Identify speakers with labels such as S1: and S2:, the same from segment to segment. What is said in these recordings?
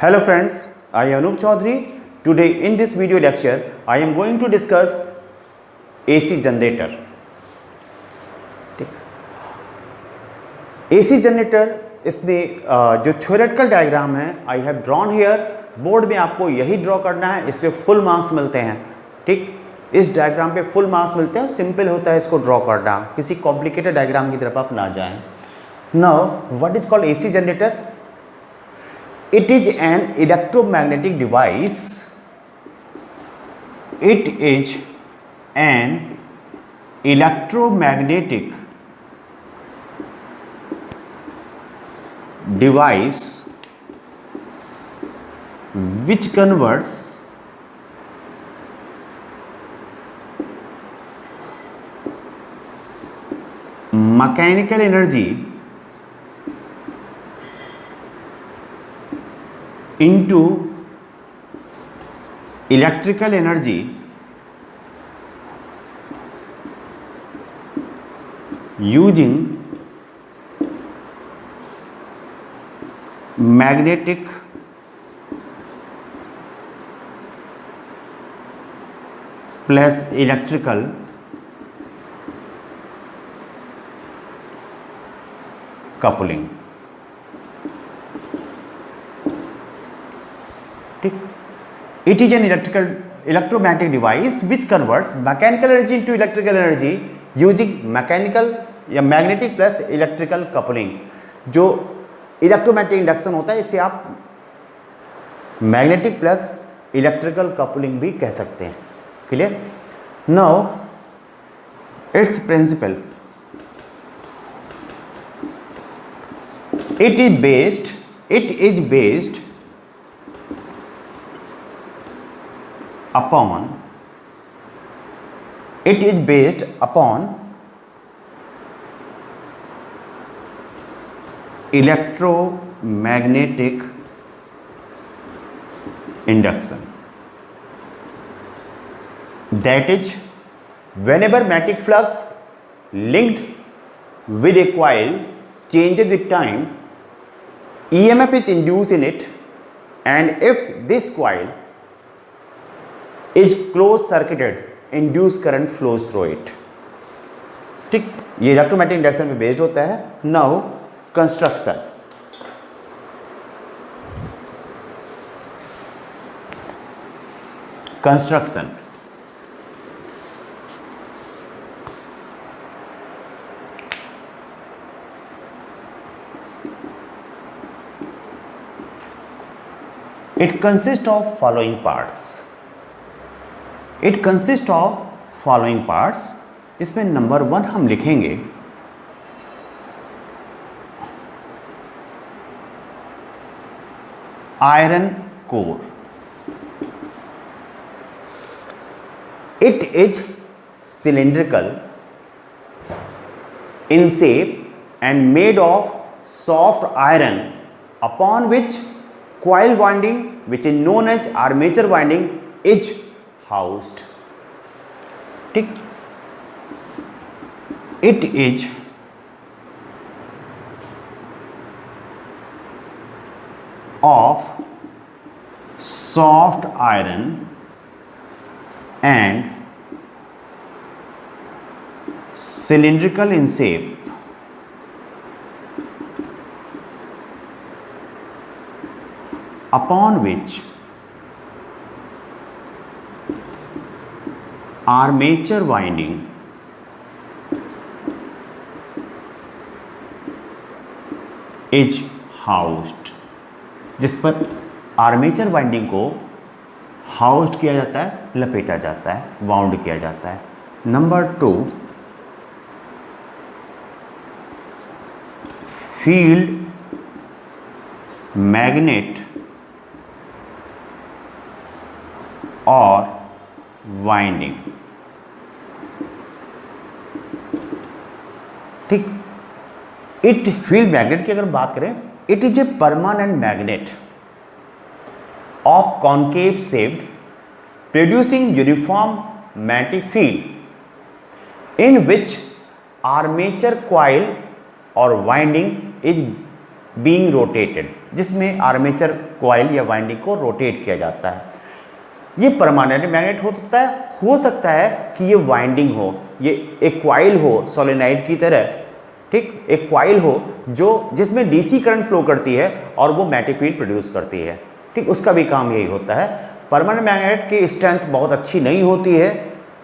S1: Hello friends, I am Anup Chaudhary. Today in this video lecture, I am going to discuss AC generator. AC generator इसमें जो theoretical diagram है I have drawn here. Board में आपको यही draw करना है, इसमें full marks मिलते हैं. ठीक, इस डायग्राम पे फुल मार्क्स मिलते हैं. सिंपल होता है इसको ड्रॉ करना, किसी कॉम्प्लिकेटेड डायग्राम की तरफ आप ना जाएं. Now what is called AC generator? It is an electromagnetic device. It is an electromagnetic device which converts mechanical energy into electrical energy using magnetic plus electrical coupling. It is an electromagnetic device which converts mechanical energy into electrical energy using mechanical या magnetic plus electrical coupling. जो electromagnetic induction होता है इसे आप magnetic plus electrical coupling भी कह सकते हैं. Clear? Now it's principle. It is based upon electromagnetic induction. That is, whenever magnetic flux linked with a coil changes with time, EMF is induced in it, and if this coil is closed circuited, induced current flows through it. ठीक, ये electromagnetic induction पे based होता है. Now construction. It consists of following parts. इसमें number 1 हम लिखेंगे iron core. It is cylindrical in shape and made of soft iron upon which coil winding, which is known as armature winding, is housed. ठीक, it is of soft iron and cylindrical in shape upon which armature winding is housed. जिस पर armature winding को housed किया जाता है, लपेटा जाता है, वाउंड किया जाता है. नंबर 2, फील्ड मैग्नेट और वाइंडिंग. ठीक, इट फील्ड मैग्नेट की अगर बात करें, it is a permanent magnet of concave shaped producing uniform magnetic field in which armature coil और वाइंडिंग इज बीइंग रोटेटेड, जिसमें आर्मेचर कॉइल या वाइंडिंग को रोटेट किया जाता है। ये परमानेंट मैग्नेट हो सकता है कि ये वाइंडिंग हो, ये एक कॉइल हो सोलेनोइड की तरह, ठीक, एक कॉइल हो जिसमें डीसी करंट फ्लो करती है और वो मैग्नेटिक फील्ड प्रोड्यूस करती है, ठीक, उसका भी काम यही होता है। परमानेंट मैग्नेट की स्ट्रेंथ बहुत अच्छी नहीं होती है,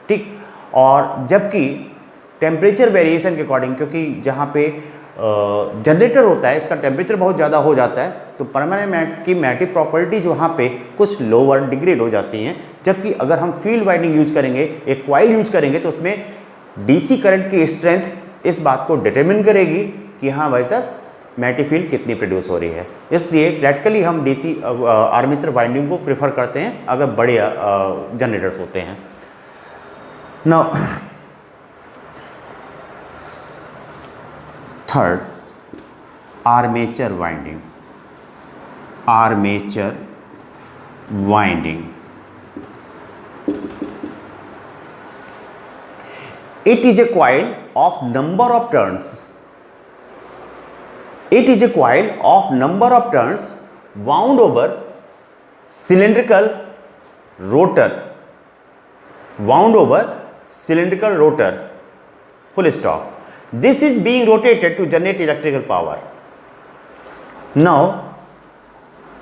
S1: ठीक, और जबकि टेम्परेचर वेरिएशन के अकॉर्डिंग, क्योंकि जहाँ पे जनरेटर होता है इसका टेम्परेचर बहुत ज़्यादा हो जाता है, तो परमानेंट मैग्नेट की मैग्नेटिक प्रॉपर्टीज वहाँ पे कुछ लोअर डिग्रेड हो जाती हैं। जबकि अगर हम फील्ड वाइंडिंग यूज करेंगे, एक कॉइल यूज करेंगे, तो उसमें डीसी करंट की स्ट्रेंथ इस बात को डिटरमिन करेगी कि हाँ भाई साहब मैग्नेटिक फील्ड कितनी प्रोड्यूस हो रही है। इसलिए प्रैक्टिकली हम डीसी आर्मेचर वाइंडिंग को प्रेफर करते हैं अगर बड़े जनरेटर्स होते हैं। Now third, armature winding. Armature winding, it is a coil of number of turns. It is a coil of number of turns wound over cylindrical rotor. Wound over cylindrical rotor. Full stop. This is being rotated to generate electrical power. Now,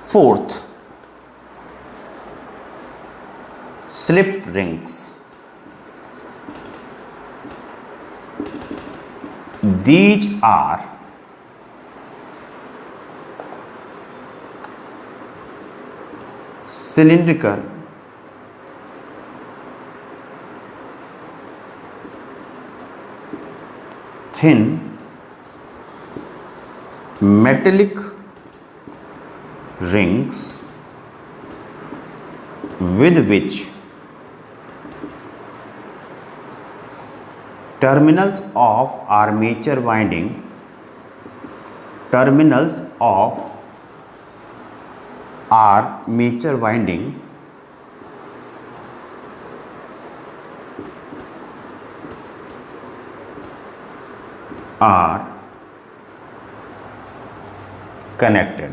S1: fourth, slip rings. These are cylindrical thin metallic rings with which terminals of armature winding are connected.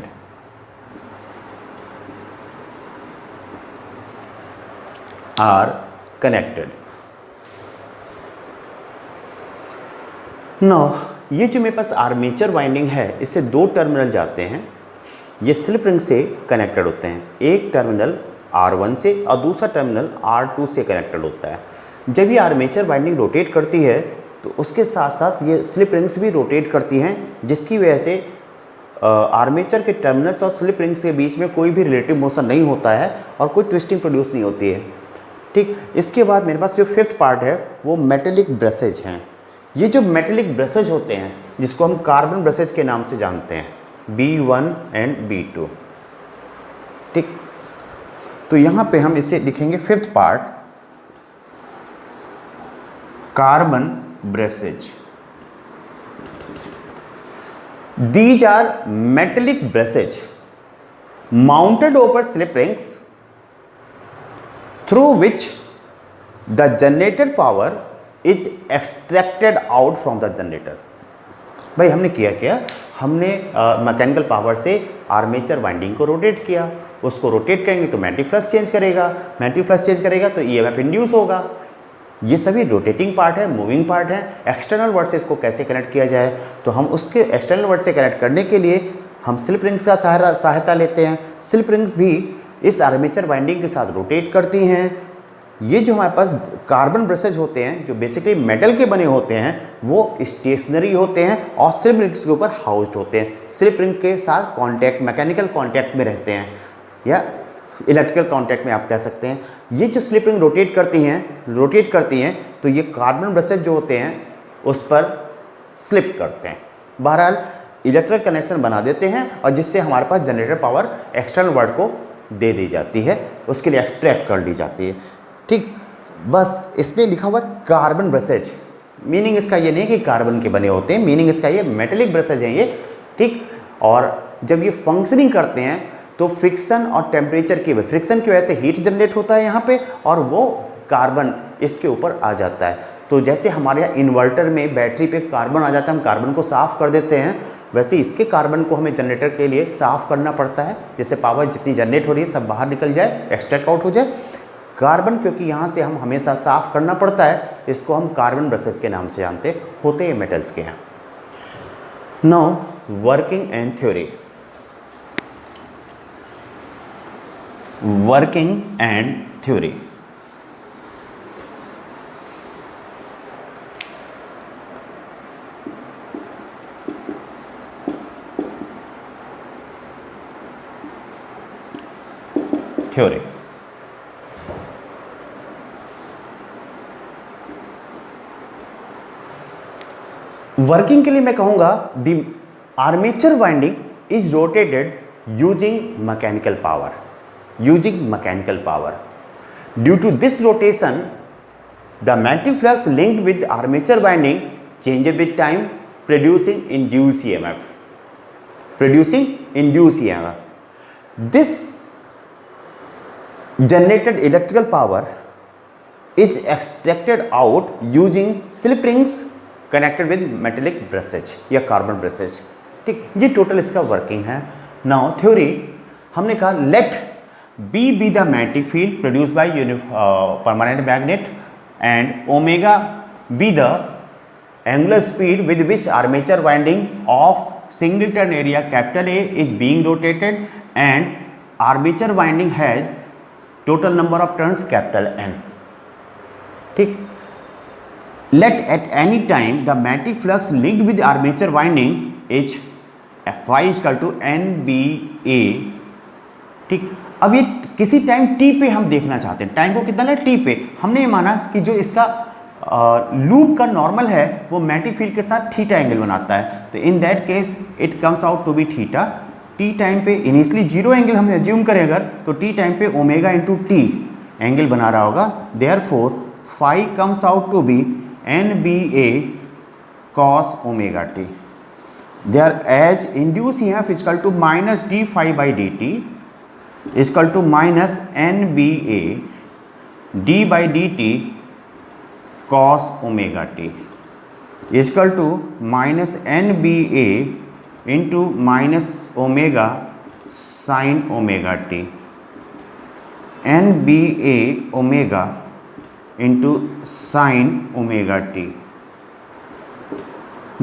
S1: No, ये जो मेरे पास armature winding है इससे दो terminal जाते हैं, ये slip ring से कनेक्टेड होते हैं। एक टर्मिनल R1 से और दूसरा टर्मिनल R2 से कनेक्टेड होता है। जब ये आर्मेचर वाइंडिंग रोटेट करती है तो उसके साथ साथ ये स्लिप रिंग्स भी रोटेट करती हैं, जिसकी वजह से आर्मेचर के टर्मिनल्स और स्लिप रिंग्स के बीच में कोई भी रिलेटिव मोशन नहीं होता है और कोई ट्विस्टिंग प्रोड्यूस नहीं होती है, ठीक। इसके बाद मेरे पास जो फिफ्थ पार्ट है वो मेटेलिक ब्रशेज हैं। ये जो मेटेलिक ब्रशेज होते हैं जिसको हम कार्बन ब्रशेज के नाम से जानते हैं, B1 एंड B2, ठीक। तो यहाँ पे हम इसे लिखेंगे fifth part, carbon brushes. These are metallic brushes mounted over slip rings through which the generated power is extracted out from the generator। भाई हमने क्या हमने मैकेनिकल पावर से आर्मेचर वाइंडिंग को रोटेट किया। उसको रोटेट करेंगे तो मैग्नेटिक फ्लक्स चेंज करेगा, तो ईएमएफ इंड्यूस होगा। ये सभी रोटेटिंग पार्ट है, मूविंग पार्ट है। एक्सटर्नल वर्ड से इसको कैसे कनेक्ट किया जाए, तो हम उसके एक्सटर्नल वर्ड से कनेक्ट करने के लिए हम स्लिप रिंग्स का सहायता लेते हैं। स्लिप रिंग्स भी इस आर्मेचर वाइंडिंग के साथ रोटेट करती हैं। ये जो हमारे पास कार्बन ब्रशेज होते हैं जो बेसिकली मेटल के बने होते हैं वो स्टेशनरी होते हैं और स्लिप रिंग्स के ऊपर हाउस्ड होते हैं। स्लिप रिंग के साथ कॉन्टैक्ट, मैकेनिकल कॉन्टैक्ट में रहते हैं या इलेक्ट्रिकल कॉन्टैक्ट में आप कह सकते हैं। ये जो स्लिप रिंग रोटेट करती हैं तो ये कार्बन ब्रशेज जो होते हैं उस पर स्लिप करते हैं। बहरहाल इलेक्ट्रिकल कनेक्शन बना देते हैं और जिससे हमारे पास जनरेटर पावर एक्सटर्नल वर्ड को दे दी जाती है, उसके लिए एक्सट्रैक्ट कर ली जाती है, ठीक। बस इसमें लिखा हुआ कार्बन ब्रशेज, मीनिंग इसका ये नहीं कि कार्बन के बने होते हैं, मीनिंग इसका ये मेटेलिक ब्रशेज हैं ये, ठीक। और जब ये फंक्शनिंग करते हैं तो फ्रिक्शन और टेम्परेचर की वजह से हीट जनरेट होता है यहाँ पे और वो कार्बन इसके ऊपर आ जाता है। तो जैसे हमारे यहाँ इन्वर्टर में बैटरी पे कार्बन आ जाता है, हम कार्बन को साफ़ कर देते हैं, वैसे इसके कार्बन को हमें जनरेटर के लिए साफ करना पड़ता है, जैसे पावर जितनी जनरेट हो रही है सब बाहर निकल जाए, एक्सट्रैक्ट आउट हो जाए। कार्बन क्योंकि यहाँ से हम हमेशा साफ करना पड़ता है, इसको हम कार्बन ब्रशेस के नाम से जानते होते हैं, मेटल्स के हैं। Now working and theory. Working and theory. Theory working के लिए मैं कहूंगा the armature winding is rotated using mechanical power. Using mechanical power, due to this rotation the magnetic flux linked with armature winding changes with time, producing induce EMF. Producing induce EMF. This generated electrical power is extracted out using slip rings connected with metallic brushes या carbon brushes। ठीक, ये total इसका working है। Now theory, हमने कहा late B be the magnetic field produced by permanent magnet and omega be the angular speed with which armature winding of singleton area capital A is being rotated and armature winding has total number of turns capital N। ठीक, let at any time the magnetic flux linked with armature winding is Fy equal to NBA। ठीक, अब ये किसी time t पे हम देखना चाहते हैं, टाइम को कितना है t पे। हमने ये माना कि जो इसका लूप का नॉर्मल है वो मैग्नेटिक फील्ड के साथ थीटा एंगल बनाता है, तो in that case it comes out to be theta. T time पे इनिशियली जीरो एंगल हम एज्यूम करें अगर, तो टी टाइम पे ओमेगा इंटू टी एंगल बना रहा होगा। Therefore phi comes out to be NBA cos omega T. There as induce EMF equal to minus D phi by D T equal to minus NBA D by D T cos omega T equal to minus NBA into minus omega sine omega T, NBA omega into sine omega T.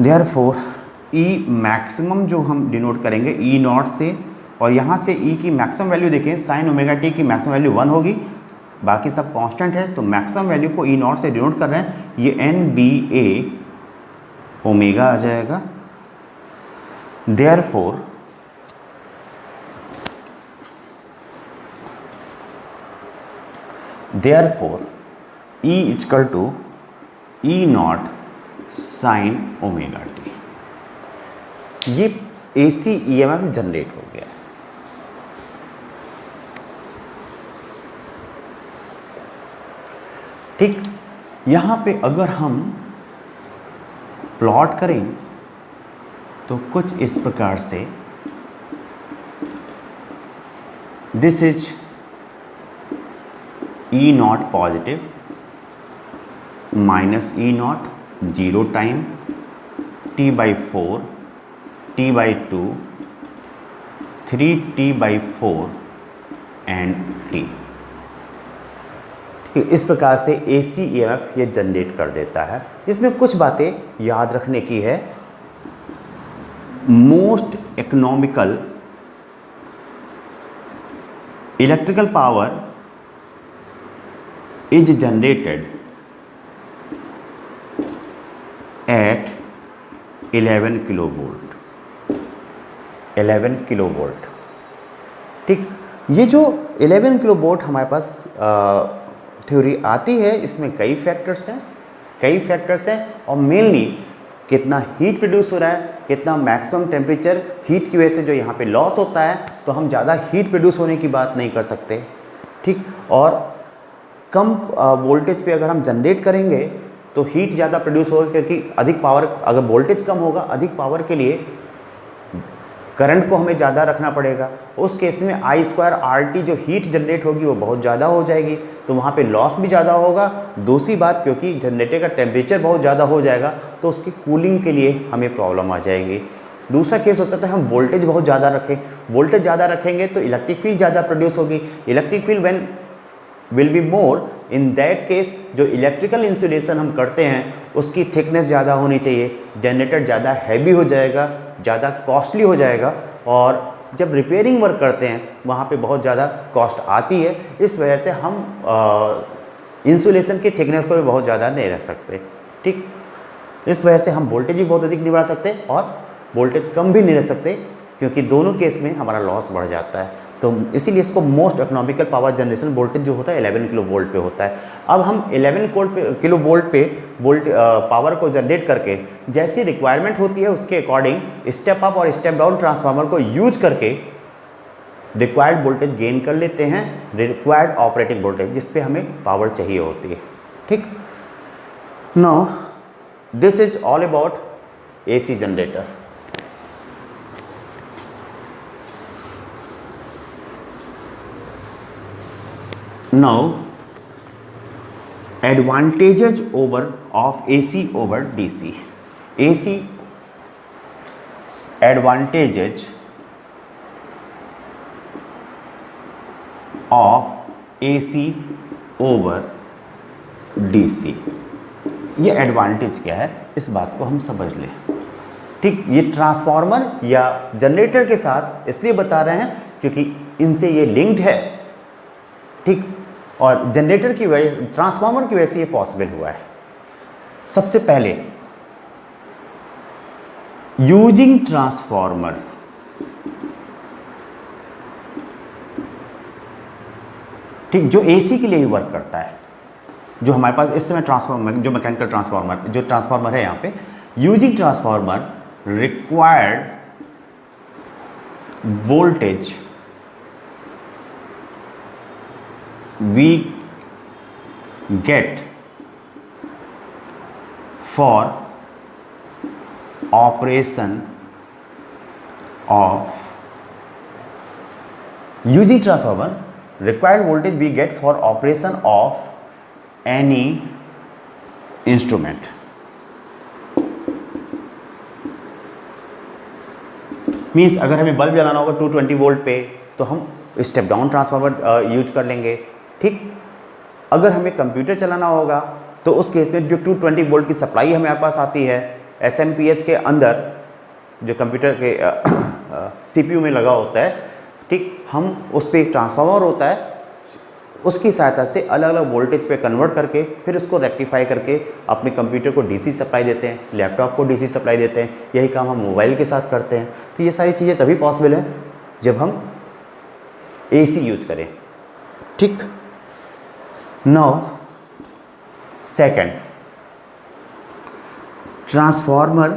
S1: Therefore E maximum जो हम denote करेंगे E not से, और यहाँ से E की maximum value देखें, sine omega T की मैक्सिमम वैल्यू 1 होगी, बाकी सब कांस्टेंट है, तो मैक्सिमम वैल्यू को E नॉट से डिनोट कर रहे हैं, ये NBA ओमेगा आ जाएगा। Therefore, E equal to E naught sin omega T. ये AC EMF जनरेट हो गया। ठीक, यहाँ पे अगर हम प्लॉट करें तो कुछ इस प्रकार से, this is E not positive minus E not zero time T by 4 T by 2 3T by 4 and T। इस प्रकार से AC EMF ये जनरेट कर देता है। इसमें कुछ बातें याद रखने की है। Most economical electrical power is generated at 11 kilo volt. 11 kilo volt. ठीक, ये जो 11 किलो वोल्ट हमारे पास थ्योरी आती है, इसमें कई फैक्टर्स हैं और मेनली कितना हीट प्रोड्यूस हो रहा है, कितना मैक्सिमम टेम्परेचर हीट की वजह से जो यहाँ पे लॉस होता है, तो हम ज़्यादा हीट प्रोड्यूस होने की बात नहीं कर सकते। ठीक, और कम वोल्टेज पे अगर हम जनरेट करेंगे तो हीट ज़्यादा प्रोड्यूस होगा, क्योंकि अधिक पावर, अगर वोल्टेज कम होगा अधिक पावर के लिए करंट को हमें ज़्यादा रखना पड़ेगा। उस केस में I2RT जो हीट जनरेट होगी वो बहुत ज़्यादा हो जाएगी, तो वहाँ पे लॉस भी ज़्यादा होगा। दूसरी बात, क्योंकि जनरेटर का टेम्परेचर बहुत ज़्यादा हो जाएगा तो उसकी कूलिंग के लिए हमें प्रॉब्लम आ जाएगी। दूसरा केस होता है हम वोल्टेज बहुत ज़्यादा रखें, वोल्टेज ज़्यादा रखेंगे तो इलेक्ट्रिक फील्ड ज़्यादा प्रोड्यूस होगी, electric field when will be more, in that case जो इलेक्ट्रिकल इंसुलेशन हम करते हैं उसकी थिकनेस ज़्यादा होनी चाहिए, जनरेटर ज़्यादा हैवी हो जाएगा, ज़्यादा कॉस्टली हो जाएगा, और जब रिपेयरिंग वर्क करते हैं वहाँ पे बहुत ज़्यादा कॉस्ट आती है। इस वजह से हम इंसुलेशन की थिकनेस को भी बहुत ज़्यादा नहीं रख सकते, ठीक। इस वजह से हम वोल्टेज भी बहुत अधिक नहीं बढ़ा सकते और वोल्टेज कम भी नहीं रख सकते, क्योंकि दोनों केस में हमारा लॉस बढ़ जाता है। तो इसीलिए इसको most economical power generation voltage जो होता है 11 किलो वोल्ट पे होता है। अब हम 11 किलो वोल्ट पे पावर को जनरेट करके जैसी रिक्वायरमेंट होती है उसके अकॉर्डिंग स्टेप अप और स्टेप डाउन ट्रांसफार्मर को यूज करके रिक्वायर्ड वोल्टेज गेन कर लेते हैं, रिक्वायर्ड ऑपरेटिंग वोल्टेज जिस पे हमें पावर चाहिए होती है, ठीक। Now this is all about AC generator. Now advantages of AC over DC. AC advantages of AC over DC। ये एडवांटेज क्या है इस बात को हम समझ लें, ठीक। ये ट्रांसफार्मर या जनरेटर के साथ इसलिए बता रहे हैं क्योंकि इनसे ये लिंक्ड है, ठीक, और जनरेटर की वजह, ट्रांसफार्मर की वजह से ये पॉसिबल हुआ है। सबसे पहले यूजिंग ट्रांसफार्मर, ठीक, जो AC के लिए ही वर्क करता है, जो हमारे पास इस समय ट्रांसफार्मर, जो मैकेनिकल ट्रांसफार्मर, जो ट्रांसफार्मर है यहाँ पे, using transformer required voltage we get for operation of using transformer, required voltage we get for operation of any instrument। Means अगर हमें बल्ब जलाना होगा 220 वोल्ट पे तो हम स्टेप डाउन ट्रांसफार्मर यूज कर लेंगे, ठीक। अगर हमें कंप्यूटर चलाना होगा तो उस केस में जो 220 वोल्ट की सप्लाई हमारे पास आती है SMPS के अंदर, जो कंप्यूटर के CPU में लगा होता है, ठीक, हम उस पर एक ट्रांसफार्मर होता है, उसकी सहायता से अलग अलग वोल्टेज पे कन्वर्ट करके फिर उसको रेक्टिफाई करके अपने कंप्यूटर को DC सप्लाई देते हैं, लैपटॉप को DC सप्लाई देते हैं। यही काम हम मोबाइल के साथ करते हैं। तो ये सारी चीज़ें तभी पॉसिबल है जब हम AC यूज करें, ठीक। Now second, transformer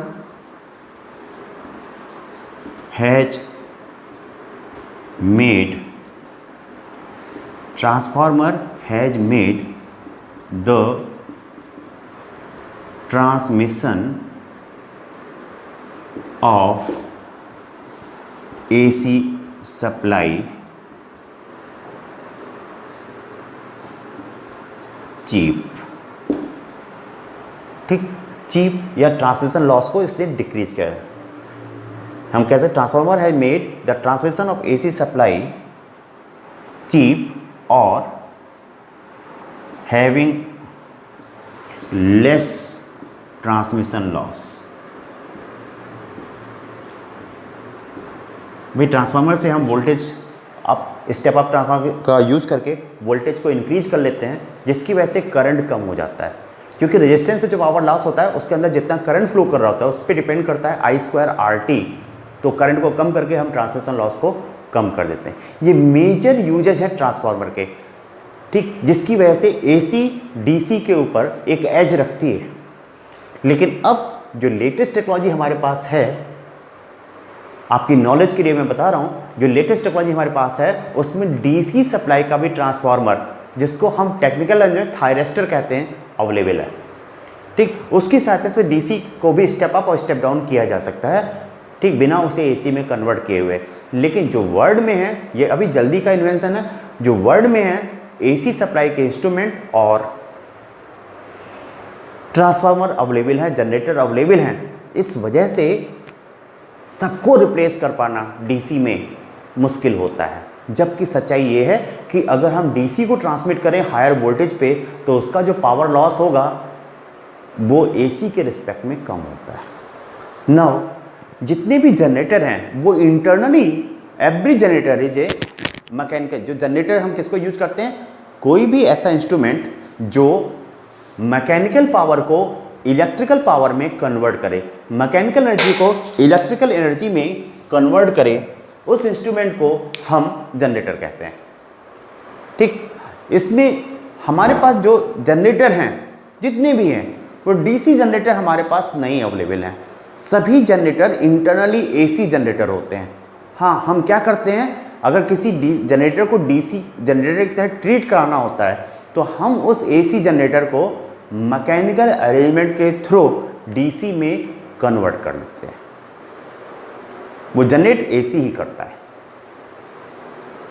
S1: has made the transmission of AC supply cheap, ठीक। चीप या ट्रांसमिशन लॉस को इसने डिक्रीज किया है। हम कह सकते ट्रांसफार्मर है made the transmission of AC supply cheap और हैविंग लेस ट्रांसमिशन लॉस। भाई ट्रांसफार्मर से हम voltage up, step up transformer का यूज करके वोल्टेज को इंक्रीज कर लेते हैं, जिसकी वजह से करंट कम हो जाता है, क्योंकि रेजिस्टेंस से जो पावर लॉस होता है उसके अंदर जितना करंट फ्लो कर रहा होता है उस पर डिपेंड करता है I2RT। तो करंट को कम करके हम ट्रांसमिशन लॉस को कम कर देते हैं। ये मेजर यूजेज है ट्रांसफार्मर के, ठीक, जिसकी वजह से AC DC के ऊपर एक एज रखती है। लेकिन अब जो लेटेस्ट टेक्नोलॉजी हमारे पास है, आपकी नॉलेज के लिए मैं बता रहा हूँ, जो लेटेस्ट टेक्नोलॉजी हमारे पास है उसमें DC सप्लाई का भी ट्रांसफार्मर, जिसको हम टेक्निकल लैंग्वेज में थायरेस्टर कहते हैं, अवेलेबल है, ठीक। उसकी सहायता से DC को भी स्टेप अप और स्टेप डाउन किया जा सकता है, ठीक, बिना उसे AC में कन्वर्ट किए हुए। लेकिन जो वर्ल्ड में है, ये अभी जल्दी का इन्वेंशन है, जो वर्ल्ड में है AC सप्लाई के इंस्ट्रूमेंट और ट्रांसफार्मर अवेलेबल है, जनरेटर अवेलेबल हैं। इस वजह से सबको रिप्लेस कर पाना डीसी में मुश्किल होता है, जबकि सच्चाई ये है कि अगर हम डीसी को ट्रांसमिट करें हायर वोल्टेज पे तो उसका जो पावर लॉस होगा वो एसी के रिस्पेक्ट में कम होता है। नाउ जितने भी जनरेटर हैं वो internally every generator is a mechanical. जो जनरेटर हम किसको यूज करते हैं, कोई भी ऐसा इंस्ट्रूमेंट जो मैकेनिकल पावर को इलेक्ट्रिकल पावर में कन्वर्ट करे, मैकेनिकल एनर्जी को इलेक्ट्रिकल एनर्जी में कन्वर्ट करे, उस इंस्ट्रूमेंट को हम जनरेटर कहते हैं। ठीक, इसमें हमारे पास जो जनरेटर हैं जितने भी हैं वो डीसी जनरेटर हमारे पास नहीं अवेलेबल हैं। सभी जनरेटर इंटरनली एसी जनरेटर होते हैं। हाँ, हम क्या करते हैं, अगर किसी जनरेटर को डीसी जनरेटर की तरह ट्रीट कराना होता है तो हम उस एसी जनरेटर को मैकेनिकल अरेंजमेंट के थ्रू डीसी में कन्वर्ट कर देते हैं। वो जनरेट एसी ही करता है।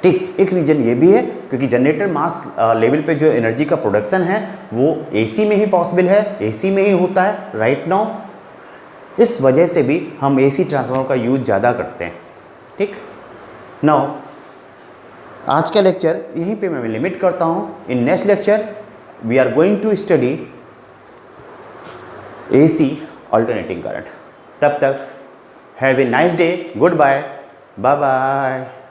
S1: ठीक, एक रीजन ये भी है क्योंकि जनरेटर मास लेवल पे जो एनर्जी का प्रोडक्शन है वो एसी में ही पॉसिबल है, एसी में ही होता है राइट नाउ। इस वजह से भी हम एसी ट्रांसफार्मर का यूज ज़्यादा करते हैं। ठीक, नाउ आज का लेक्चर यहीं पे मैं लिमिट करता हूँ। In next lecture we are going to study AC alternating current. तब तक have a nice day, goodbye, bye bye.